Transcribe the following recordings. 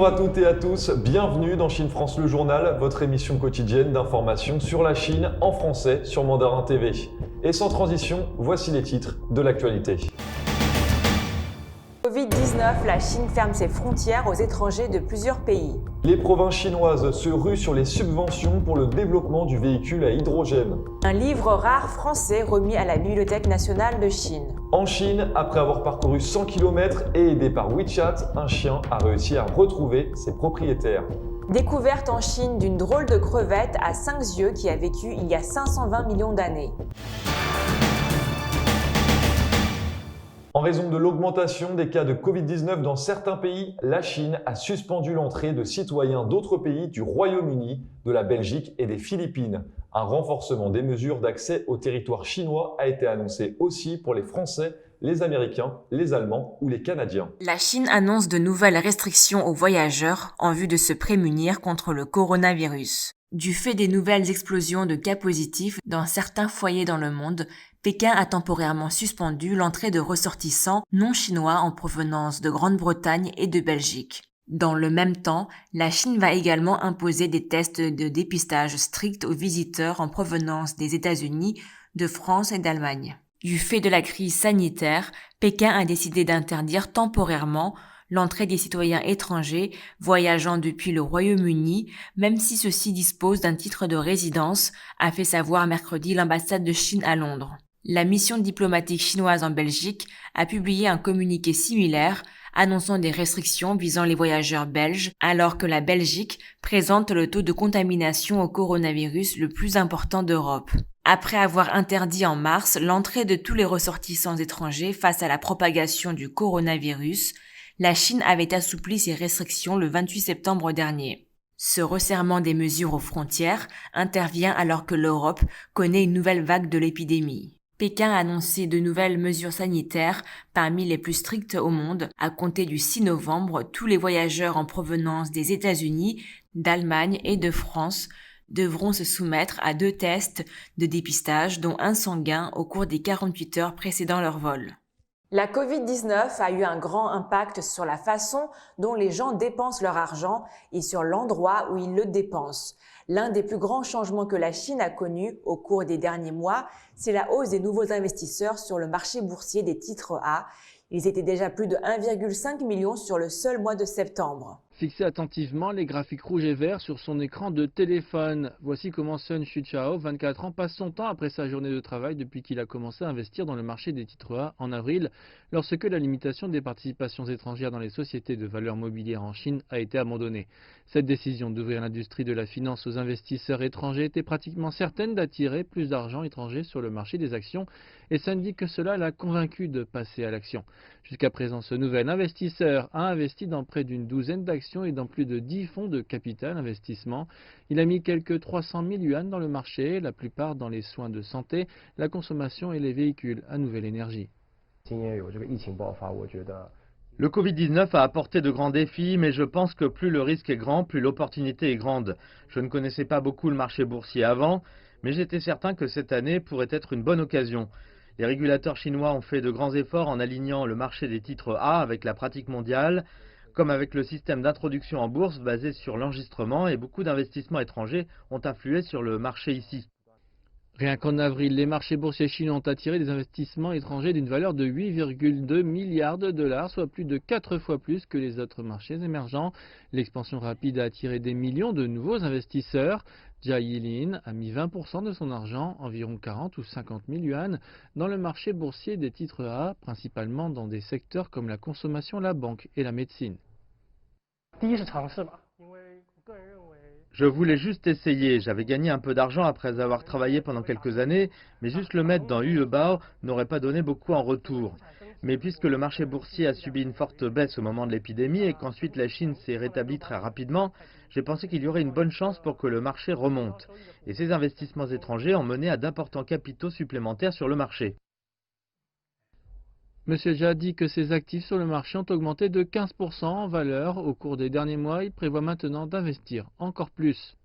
Bonjour à toutes et à tous, bienvenue dans Chine France le journal, votre émission quotidienne d'information sur la Chine en français sur Mandarin TV. Et sans transition, voici les titres de l'actualité. Covid-19, la Chine ferme ses frontières aux étrangers de plusieurs pays. Les provinces chinoises se ruent sur les subventions pour le développement du véhicule à hydrogène. Un livre rare français remis à la Bibliothèque nationale de Chine. En Chine, après avoir parcouru 100 km et aidé par WeChat, un chien a réussi à retrouver ses propriétaires. Découverte en Chine d'une drôle de crevette à 5 yeux qui a vécu il y a 520 millions d'années. En raison de l'augmentation des cas de Covid-19 dans certains pays, la Chine a suspendu l'entrée de citoyens d'autres pays du Royaume-Uni, de la Belgique et des Philippines. Un renforcement des mesures d'accès au territoire chinois a été annoncé aussi pour les Français, les Américains, les Allemands ou les Canadiens. La Chine annonce de nouvelles restrictions aux voyageurs en vue de se prémunir contre le coronavirus. Du fait des nouvelles explosions de cas positifs dans certains foyers dans le monde, Pékin a temporairement suspendu l'entrée de ressortissants non chinois en provenance de Grande-Bretagne et de Belgique. Dans le même temps, la Chine va également imposer des tests de dépistage stricts aux visiteurs en provenance des États-Unis, de France et d'Allemagne. Du fait de la crise sanitaire, Pékin a décidé d'interdire temporairement l'entrée des citoyens étrangers voyageant depuis le Royaume-Uni, même si ceux-ci disposent d'un titre de résidence, a fait savoir mercredi l'ambassade de Chine à Londres. La mission diplomatique chinoise en Belgique a publié un communiqué similaire annonçant des restrictions visant les voyageurs belges, alors que la Belgique présente le taux de contamination au coronavirus le plus important d'Europe. Après avoir interdit en mars l'entrée de tous les ressortissants étrangers face à la propagation du coronavirus, la Chine avait assoupli ses restrictions le 28 septembre dernier. Ce resserrement des mesures aux frontières intervient alors que l'Europe connaît une nouvelle vague de l'épidémie. Pékin a annoncé de nouvelles mesures sanitaires parmi les plus strictes au monde. À compter du 6 novembre, tous les voyageurs en provenance des États-Unis, d'Allemagne et de France devront se soumettre à 2 tests de dépistage, dont un sanguin, au cours des 48 heures précédant leur vol. La Covid-19 a eu un grand impact sur la façon dont les gens dépensent leur argent et sur l'endroit où ils le dépensent. L'un des plus grands changements que la Chine a connu au cours des derniers mois, c'est la hausse des nouveaux investisseurs sur le marché boursier des titres A. Ils étaient déjà plus de 1,5 million sur le seul mois de septembre. Fixez attentivement les graphiques rouges et verts sur son écran de téléphone. Voici comment Sun Xuchao, 24 ans, passe son temps après sa journée de travail depuis qu'il a commencé à investir dans le marché des titres A en avril, lorsque la limitation des participations étrangères dans les sociétés de valeurs mobilières en Chine a été abandonnée. Cette décision d'ouvrir l'industrie de la finance aux investisseurs étrangers était pratiquement certaine d'attirer plus d'argent étranger sur le marché des actions, et Sun dit que cela l'a convaincu de passer à l'action. Jusqu'à présent, ce nouvel investisseur a investi dans près d'une douzaine d'actions et dans plus de 10 fonds de capital investissement. Il a mis quelques 300 000 yuan dans le marché, la plupart dans les soins de santé, la consommation et les véhicules à nouvelle énergie. Le Covid-19 a apporté de grands défis, mais je pense que plus le risque est grand, plus l'opportunité est grande. Je ne connaissais pas beaucoup le marché boursier avant, mais j'étais certain que cette année pourrait être une bonne occasion. Les régulateurs chinois ont fait de grands efforts en alignant le marché des titres A avec la pratique mondiale, comme avec le système d'introduction en bourse basé sur l'enregistrement, et beaucoup d'investissements étrangers ont influé sur le marché ici. Rien qu'en avril, les marchés boursiers chinois ont attiré des investissements étrangers d'une valeur de 8,2 milliards de dollars, soit plus de 4 fois plus que les autres marchés émergents. L'expansion rapide a attiré des millions de nouveaux investisseurs. Jia Yilin a mis 20% de son argent, environ 40 ou 50 000 yuan, dans le marché boursier des titres A, principalement dans des secteurs comme la consommation, la banque et la médecine. Je voulais juste essayer. J'avais gagné un peu d'argent après avoir travaillé pendant quelques années, mais juste le mettre dans Yuebao n'aurait pas donné beaucoup en retour. Mais puisque le marché boursier a subi une forte baisse au moment de l'épidémie et qu'ensuite la Chine s'est rétablie très rapidement, j'ai pensé qu'il y aurait une bonne chance pour que le marché remonte. Et ces investissements étrangers ont mené à d'importants capitaux supplémentaires sur le marché. M. Jia dit que ses actifs sur le marché ont augmenté de 15% en valeur au cours des derniers mois. Il prévoit maintenant d'investir encore plus.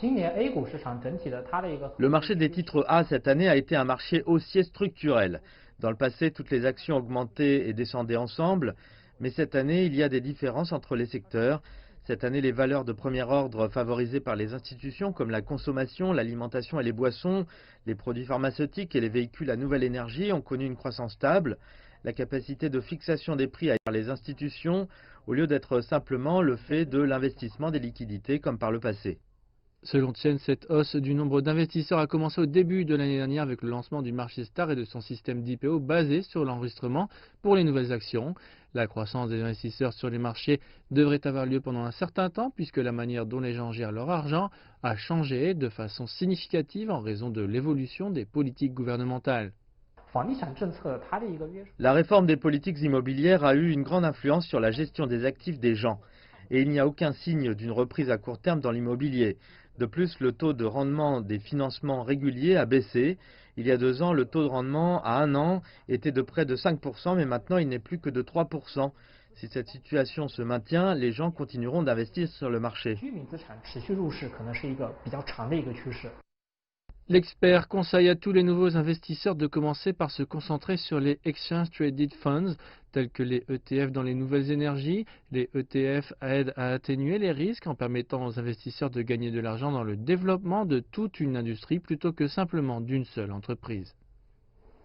Le marché des titres A cette année a été un marché haussier structurel. Dans le passé, toutes les actions augmentaient et descendaient ensemble, mais cette année, il y a des différences entre les secteurs. Cette année, les valeurs de premier ordre favorisées par les institutions comme la consommation, l'alimentation et les boissons, les produits pharmaceutiques et les véhicules à nouvelle énergie ont connu une croissance stable. La capacité de fixation des prix par les institutions au lieu d'être simplement le fait de l'investissement des liquidités comme par le passé. Selon Chen, cette hausse du nombre d'investisseurs a commencé au début de l'année dernière avec le lancement du marché Star et de son système d'IPO basé sur l'enregistrement pour les nouvelles actions. La croissance des investisseurs sur les marchés devrait avoir lieu pendant un certain temps puisque la manière dont les gens gèrent leur argent a changé de façon significative en raison de l'évolution des politiques gouvernementales. La réforme des politiques immobilières a eu une grande influence sur la gestion des actifs des gens. Et il n'y a aucun signe d'une reprise à court terme dans l'immobilier. De plus, le taux de rendement des financements réguliers a baissé. Il y a 2 ans, le taux de rendement à 1 an était de près de 5%, mais maintenant il n'est plus que de 3%. Si cette situation se maintient, les gens continueront d'investir sur le marché. L'expert conseille à tous les nouveaux investisseurs de commencer par se concentrer sur les Exchange Traded Funds, tels que les ETF dans les nouvelles énergies. Les ETF aident à atténuer les risques en permettant aux investisseurs de gagner de l'argent dans le développement de toute une industrie plutôt que simplement d'une seule entreprise.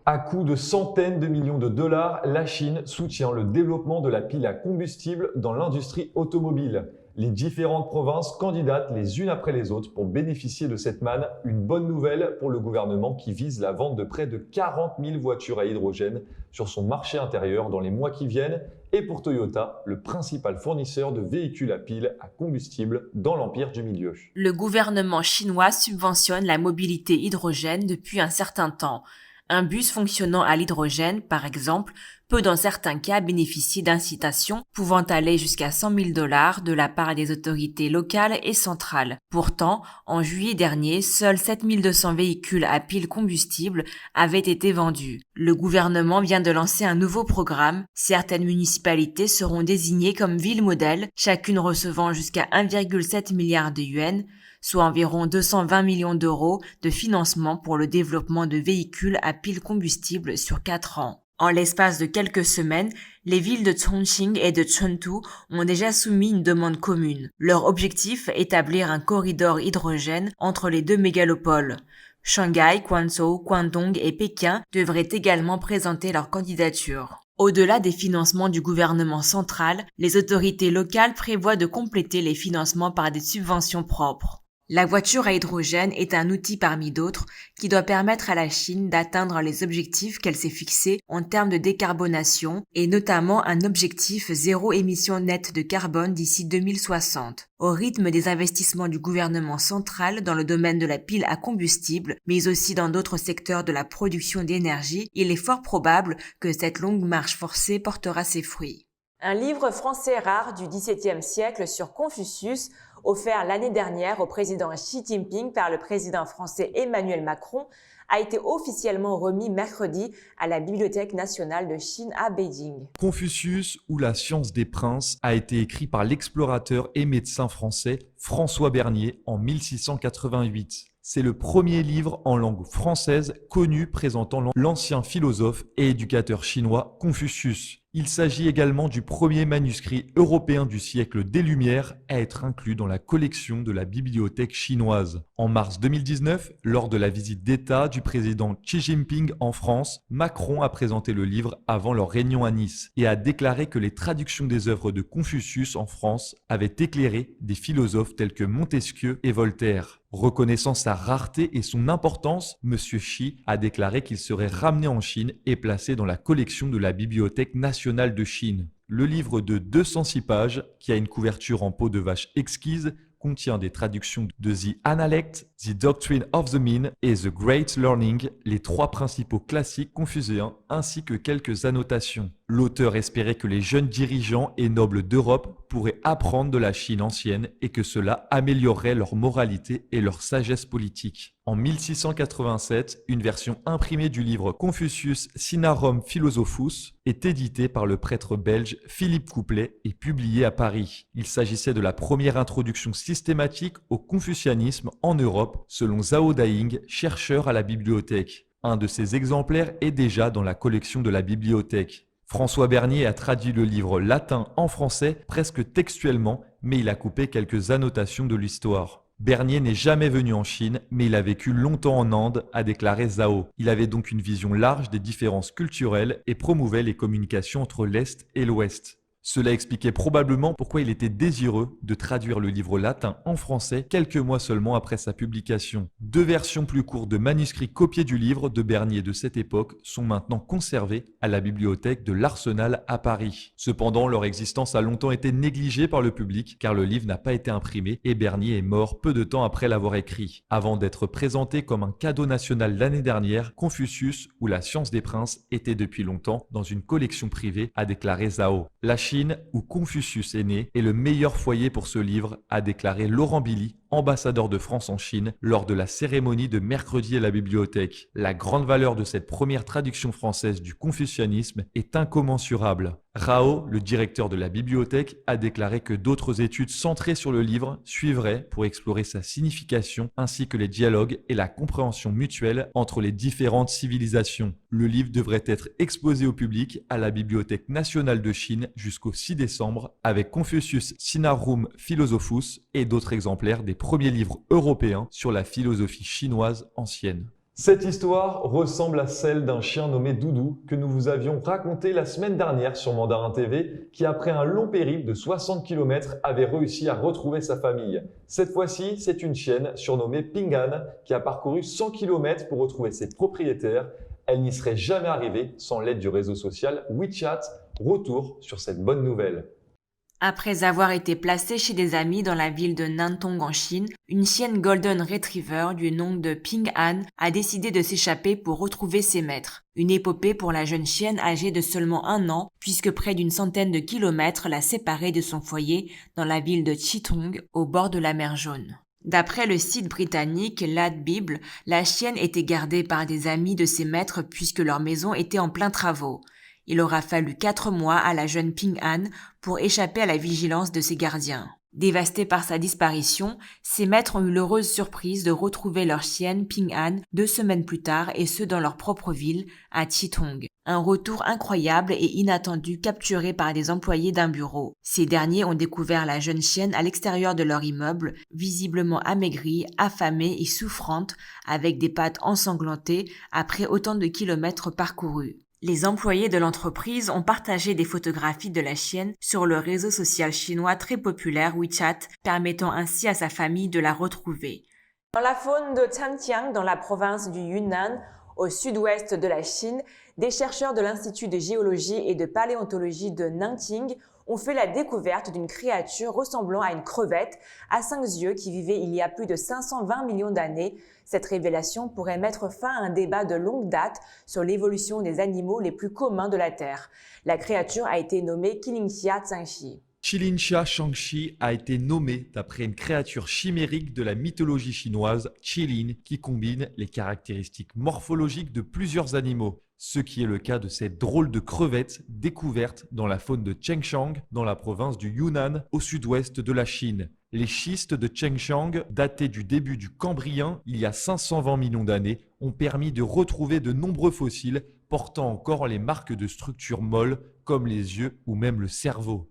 À coût de centaines de millions de dollars, la Chine soutient le développement de la pile à combustible dans l'industrie automobile. Les différentes provinces candidatent les unes après les autres pour bénéficier de cette manne. Une bonne nouvelle pour le gouvernement qui vise la vente de près de 40 000 voitures à hydrogène sur son marché intérieur dans les mois qui viennent. Et pour Toyota, le principal fournisseur de véhicules à pile à combustible dans l'empire du milieu. Le gouvernement chinois subventionne la mobilité hydrogène depuis un certain temps. Un bus fonctionnant à l'hydrogène, par exemple, peut dans certains cas bénéficier d'incitations pouvant aller jusqu'à 100 000 $ de la part des autorités locales et centrales. Pourtant, en juillet dernier, seuls 7 200 véhicules à pile combustible avaient été vendus. Le gouvernement vient de lancer un nouveau programme. Certaines municipalités seront désignées comme villes modèles, chacune recevant jusqu'à 1,7 milliard de yuans, soit environ 220 millions d'euros de financement pour le développement de véhicules à pile combustible sur 4 ans. En l'espace de quelques semaines, les villes de Chongqing et de Chengdu ont déjà soumis une demande commune. Leur objectif, établir un corridor hydrogène entre les deux mégalopoles. Shanghai, Guangzhou, Guangdong et Pékin devraient également présenter leur candidature. Au-delà des financements du gouvernement central, les autorités locales prévoient de compléter les financements par des subventions propres. La voiture à hydrogène est un outil parmi d'autres qui doit permettre à la Chine d'atteindre les objectifs qu'elle s'est fixés en termes de décarbonation et notamment un objectif zéro émission nette de carbone d'ici 2060. Au rythme des investissements du gouvernement central dans le domaine de la pile à combustible, mais aussi dans d'autres secteurs de la production d'énergie, il est fort probable que cette longue marche forcée portera ses fruits. Un livre français rare du XVIIe siècle sur Confucius, offert l'année dernière au président Xi Jinping par le président français Emmanuel Macron, a été officiellement remis mercredi à la Bibliothèque nationale de Chine à Beijing. Confucius ou la science des princes a été écrit par l'explorateur et médecin français François Bernier en 1688. C'est le premier livre en langue française connu présentant l'ancien philosophe et éducateur chinois Confucius. Il s'agit également du premier manuscrit européen du siècle des Lumières à être inclus dans la collection de la bibliothèque chinoise. En mars 2019, lors de la visite d'État du président Xi Jinping en France, Macron a présenté le livre avant leur réunion à Nice et a déclaré que les traductions des œuvres de Confucius en France avaient éclairé des philosophes tels que Montesquieu et Voltaire. Reconnaissant sa rareté et son importance, M. Xi a déclaré qu'il serait ramené en Chine et placé dans la collection de la Bibliothèque nationale de Chine. Le livre de 206 pages, qui a une couverture en peau de vache exquise, contient des traductions de The Analect, The Doctrine of the Mean et The Great Learning, les 3 principaux classiques confucéens, ainsi que quelques annotations. L'auteur espérait que les jeunes dirigeants et nobles d'Europe pourraient apprendre de la Chine ancienne et que cela améliorerait leur moralité et leur sagesse politique. En 1687, une version imprimée du livre Confucius Sinarum Philosophus est éditée par le prêtre belge Philippe Couplet et publiée à Paris. Il s'agissait de la première introduction systématique au confucianisme en Europe, selon Zhao Daing, chercheur à la bibliothèque. Un de ces exemplaires est déjà dans la collection de la bibliothèque. François Bernier a traduit le livre latin en français presque textuellement, mais il a coupé quelques annotations de l'histoire. Bernier n'est jamais venu en Chine, mais il a vécu longtemps en Inde, a déclaré Zhao. Il avait donc une vision large des différences culturelles et promouvait les communications entre l'Est et l'Ouest. Cela expliquait probablement pourquoi il était désireux de traduire le livre latin en français quelques mois seulement après sa publication. 2 versions plus courtes de manuscrits copiés du livre de Bernier de cette époque sont maintenant conservées à la bibliothèque de l'Arsenal à Paris. Cependant, leur existence a longtemps été négligée par le public car le livre n'a pas été imprimé et Bernier est mort peu de temps après l'avoir écrit. Avant d'être présenté comme un cadeau national l'année dernière, Confucius ou La Science des Princes était depuis longtemps dans une collection privée, a déclaré Zhao. La Chine, où Confucius est né, est le meilleur foyer pour ce livre, a déclaré Laurent Billy, ambassadeur de France en Chine, lors de la cérémonie de mercredi à la bibliothèque. La grande valeur de cette première traduction française du confucianisme est incommensurable. Rao, le directeur de la bibliothèque, a déclaré que d'autres études centrées sur le livre suivraient pour explorer sa signification ainsi que les dialogues et la compréhension mutuelle entre les différentes civilisations. Le livre devrait être exposé au public à la Bibliothèque nationale de Chine jusqu'au 6 décembre avec Confucius Sinarum Philosophus et d'autres exemplaires des premiers livres européens sur la philosophie chinoise ancienne. Cette histoire ressemble à celle d'un chien nommé Doudou que nous vous avions raconté la semaine dernière sur Mandarin TV qui après un long périple de 60 km avait réussi à retrouver sa famille. Cette fois-ci, c'est une chienne surnommée Ping An qui a parcouru 100 km pour retrouver ses propriétaires. Elle n'y serait jamais arrivée sans l'aide du réseau social WeChat. Retour sur cette bonne nouvelle. Après avoir été placée chez des amis dans la ville de Nantong en Chine, une chienne Golden Retriever du nom de Ping An a décidé de s'échapper pour retrouver ses maîtres. Une épopée pour la jeune chienne âgée de seulement 1 an puisque près d'une centaine de kilomètres la séparait de son foyer dans la ville de Chitong au bord de la mer Jaune. D'après le site britannique LadBible, la chienne était gardée par des amis de ses maîtres puisque leur maison était en plein travaux. Il aura fallu 4 mois à la jeune Ping An pour échapper à la vigilance de ses gardiens. Dévastés par sa disparition, ses maîtres ont eu l'heureuse surprise de retrouver leur chienne Ping An 2 semaines plus tard et ce dans leur propre ville, à Chitong. Un retour incroyable et inattendu capturé par des employés d'un bureau. Ces derniers ont découvert la jeune chienne à l'extérieur de leur immeuble, visiblement amaigrie, affamée et souffrante, avec des pattes ensanglantées après autant de kilomètres parcourus. Les employés de l'entreprise ont partagé des photographies de la chienne sur le réseau social chinois très populaire WeChat, permettant ainsi à sa famille de la retrouver. Dans la faune de Changjiang, dans la province du Yunnan, au sud-ouest de la Chine, des chercheurs de l'Institut de géologie et de paléontologie de Nanting ont fait la découverte d'une créature ressemblant à une crevette à 5 yeux qui vivait il y a plus de 520 millions d'années. Cette révélation pourrait mettre fin à un débat de longue date sur l'évolution des animaux les plus communs de la Terre. La créature a été nommée Qilinxia Zhangxi. Qilinxia Shangxi a été nommé d'après une créature chimérique de la mythologie chinoise, Qilin, qui combine les caractéristiques morphologiques de plusieurs animaux. Ce qui est le cas de cette drôle de crevette découverte dans la faune de Chengchang, dans la province du Yunnan, au sud-ouest de la Chine. Les schistes de Chengchang, datés du début du Cambrien, il y a 520 millions d'années, ont permis de retrouver de nombreux fossiles portant encore les marques de structures molles, comme les yeux ou même le cerveau.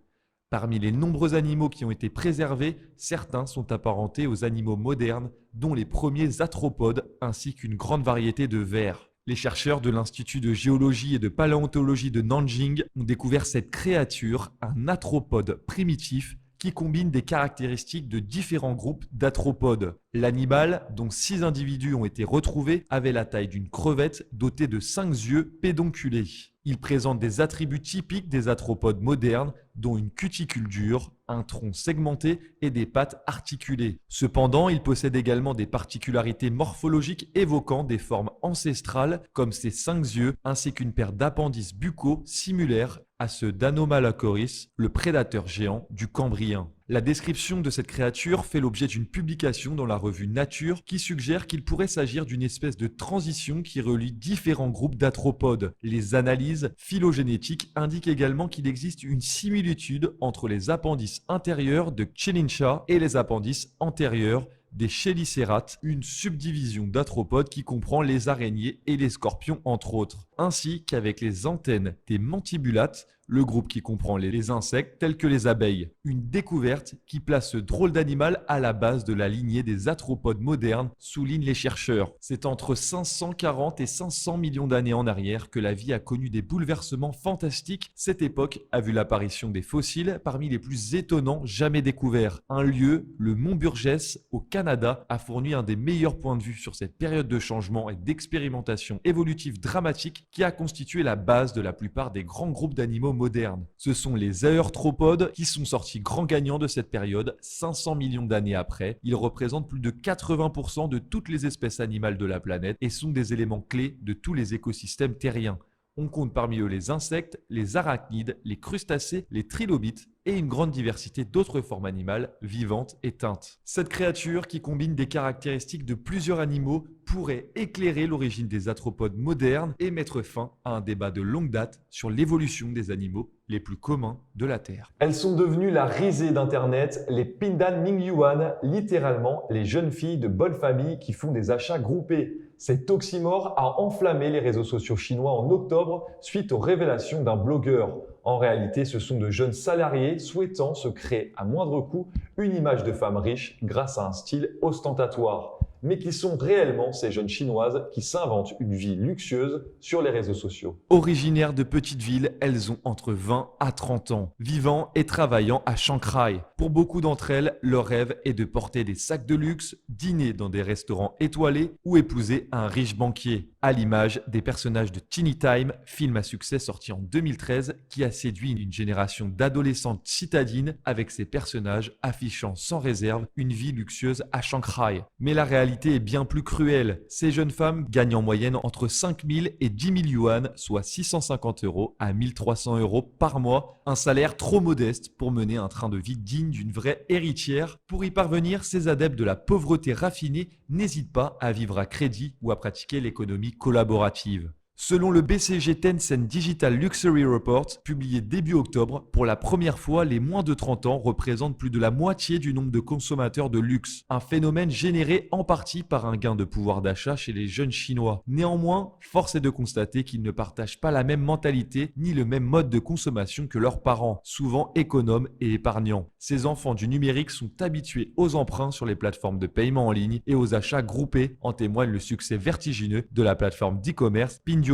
Parmi les nombreux animaux qui ont été préservés, certains sont apparentés aux animaux modernes, dont les premiers arthropodes, ainsi qu'une grande variété de vers. Les chercheurs de l'Institut de géologie et de paléontologie de Nanjing ont découvert cette créature, un arthropode primitif, qui combine des caractéristiques de différents groupes d'arthropodes. L'animal, dont 6 individus ont été retrouvés, avait la taille d'une crevette dotée de 5 yeux pédonculés. Il présente des attributs typiques des arthropodes modernes, dont une cuticule dure, un tronc segmenté et des pattes articulées. Cependant, il possède également des particularités morphologiques évoquant des formes ancestrales comme ses 5 yeux ainsi qu'une paire d'appendices buccaux similaires à ceux d'Anomalocaris, le prédateur géant du Cambrien. La description de cette créature fait l'objet d'une publication dans la revue Nature qui suggère qu'il pourrait s'agir d'une espèce de transition qui relie différents groupes d'arthropodes. Les analyses phylogénétiques indiquent également qu'il existe une similitude entre les appendices intérieurs de Qilinxia et les appendices antérieurs des Chelicerates, une subdivision d'arthropodes qui comprend les araignées et les scorpions entre autres. ainsi qu'avec les antennes des mandibulates, le groupe qui comprend les insectes tels que les abeilles. Une découverte qui place ce drôle d'animal à la base de la lignée des arthropodes modernes, soulignent les chercheurs. C'est entre 540 et 500 millions d'années en arrière que la vie a connu des bouleversements fantastiques. Cette époque a vu l'apparition des fossiles parmi les plus étonnants jamais découverts. Un lieu, le Mont Burgess, au Canada, a fourni un des meilleurs points de vue sur cette période de changement et d'expérimentation évolutive dramatique qui a constitué la base de la plupart des grands groupes d'animaux modernes. Ce sont les arthropodes qui sont sortis grands gagnants de cette période 500 millions d'années après. Ils représentent plus de 80% de toutes les espèces animales de la planète et sont des éléments clés de tous les écosystèmes terriens. On compte parmi eux les insectes, les arachnides, les crustacés, les trilobites et une grande diversité d'autres formes animales vivantes et teintes. Cette créature, qui combine des caractéristiques de plusieurs animaux, pourrait éclairer l'origine des arthropodes modernes et mettre fin à un débat de longue date sur l'évolution des animaux les plus communs de la Terre. Elles sont devenues la risée d'Internet, les Pindan Mingyuan, littéralement les jeunes filles de bonne famille qui font des achats groupés. Cet oxymore a enflammé les réseaux sociaux chinois en octobre suite aux révélations d'un blogueur. En réalité, ce sont de jeunes salariés souhaitant se créer à moindre coût une image de femme riche grâce à un style ostentatoire. Mais qui sont réellement ces jeunes chinoises qui s'inventent une vie luxueuse sur les réseaux sociaux. Originaires de petites villes, elles ont entre 20 à 30 ans, vivant et travaillant à Shanghai. Pour beaucoup d'entre elles, leur rêve est de porter des sacs de luxe, dîner dans des restaurants étoilés ou épouser un riche banquier. À l'image des personnages de Teeny Time, film à succès sorti en 2013 qui a séduit une génération d'adolescentes citadines avec ses personnages affichant sans réserve une vie luxueuse à Shanghai. Mais la réalité est bien plus cruelle. Ces jeunes femmes gagnent en moyenne entre 5 000 et 10 000 yuan, soit 650 € à 1 300 € par mois. Un salaire trop modeste pour mener un train de vie digne d'une vraie héritière. Pour y parvenir, ces adeptes de la pauvreté raffinée n'hésitent pas à vivre à crédit ou à pratiquer l'économie collaborative. Selon le BCG Tencent Digital Luxury Report, publié début octobre, pour la première fois, les moins de 30 ans représentent plus de la moitié du nombre de consommateurs de luxe. Un phénomène généré en partie par un gain de pouvoir d'achat chez les jeunes Chinois. Néanmoins, force est de constater qu'ils ne partagent pas la même mentalité ni le même mode de consommation que leurs parents, souvent économes et épargnants. Ces enfants du numérique sont habitués aux emprunts sur les plateformes de paiement en ligne et aux achats groupés, en témoigne le succès vertigineux de la plateforme d'e-commerce Pinduoduo.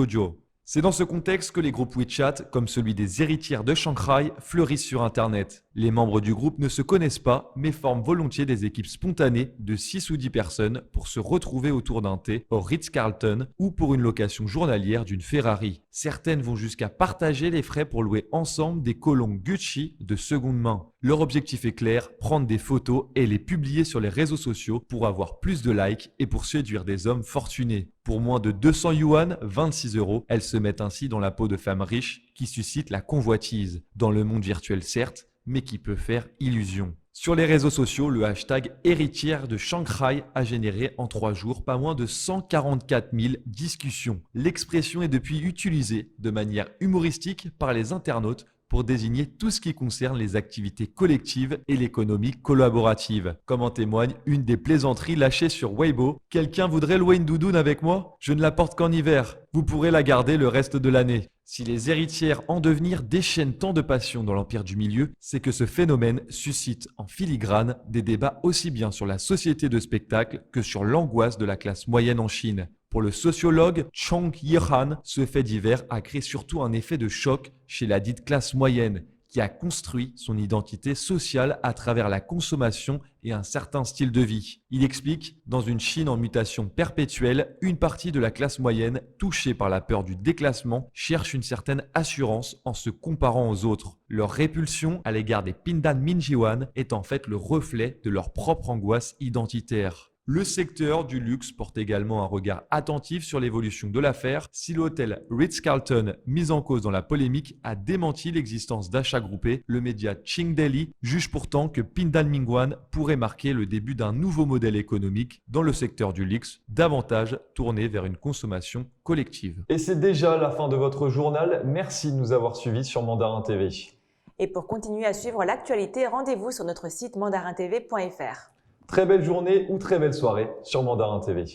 C'est dans ce contexte que les groupes WeChat, comme celui des héritières de Shanghai, fleurissent sur Internet. Les membres du groupe ne se connaissent pas, mais forment volontiers des équipes spontanées de 6 ou 10 personnes pour se retrouver autour d'un thé au Ritz-Carlton ou pour une location journalière d'une Ferrari. Certaines vont jusqu'à partager les frais pour louer ensemble des colombes Gucci de seconde main. Leur objectif est clair, prendre des photos et les publier sur les réseaux sociaux pour avoir plus de likes et pour séduire des hommes fortunés. Pour moins de 200 yuan, 26 €, elles se mettent ainsi dans la peau de femmes riches qui suscitent la convoitise. Dans le monde virtuel certes, mais qui peut faire illusion. Sur les réseaux sociaux, le hashtag héritière de Shanghai a généré en 3 jours pas moins de 144 000 discussions. L'expression est depuis utilisée de manière humoristique par les internautes pour désigner tout ce qui concerne les activités collectives et l'économie collaborative. Comme en témoigne une des plaisanteries lâchées sur Weibo. « Quelqu'un voudrait louer une doudoune avec moi ? Je ne la porte qu'en hiver. Vous pourrez la garder le reste de l'année. » Si les héritières en devenir déchaînent tant de passion dans l'empire du milieu, c'est que ce phénomène suscite en filigrane des débats aussi bien sur la société de spectacle que sur l'angoisse de la classe moyenne en Chine. Pour le sociologue Chong Yihan, ce fait divers a créé surtout un effet de choc chez la dite classe moyenne, qui a construit son identité sociale à travers la consommation et un certain style de vie. Il explique, dans une Chine en mutation perpétuelle, une partie de la classe moyenne, touchée par la peur du déclassement, cherche une certaine assurance en se comparant aux autres. Leur répulsion à l'égard des Pindan Mingyuan est en fait le reflet de leur propre angoisse identitaire. Le secteur du luxe porte également un regard attentif sur l'évolution de l'affaire. Si l'hôtel Ritz-Carlton, mis en cause dans la polémique, a démenti l'existence d'achats groupés, le média Ching Daily juge pourtant que Pindan Mingyuan pourrait marquer le début d'un nouveau modèle économique dans le secteur du luxe, davantage tourné vers une consommation collective. Et c'est déjà la fin de votre journal. Merci de nous avoir suivis sur Mandarin TV. Et pour continuer à suivre l'actualité, rendez-vous sur notre site mandarintv.fr. Très belle journée ou très belle soirée sur Mandarin TV.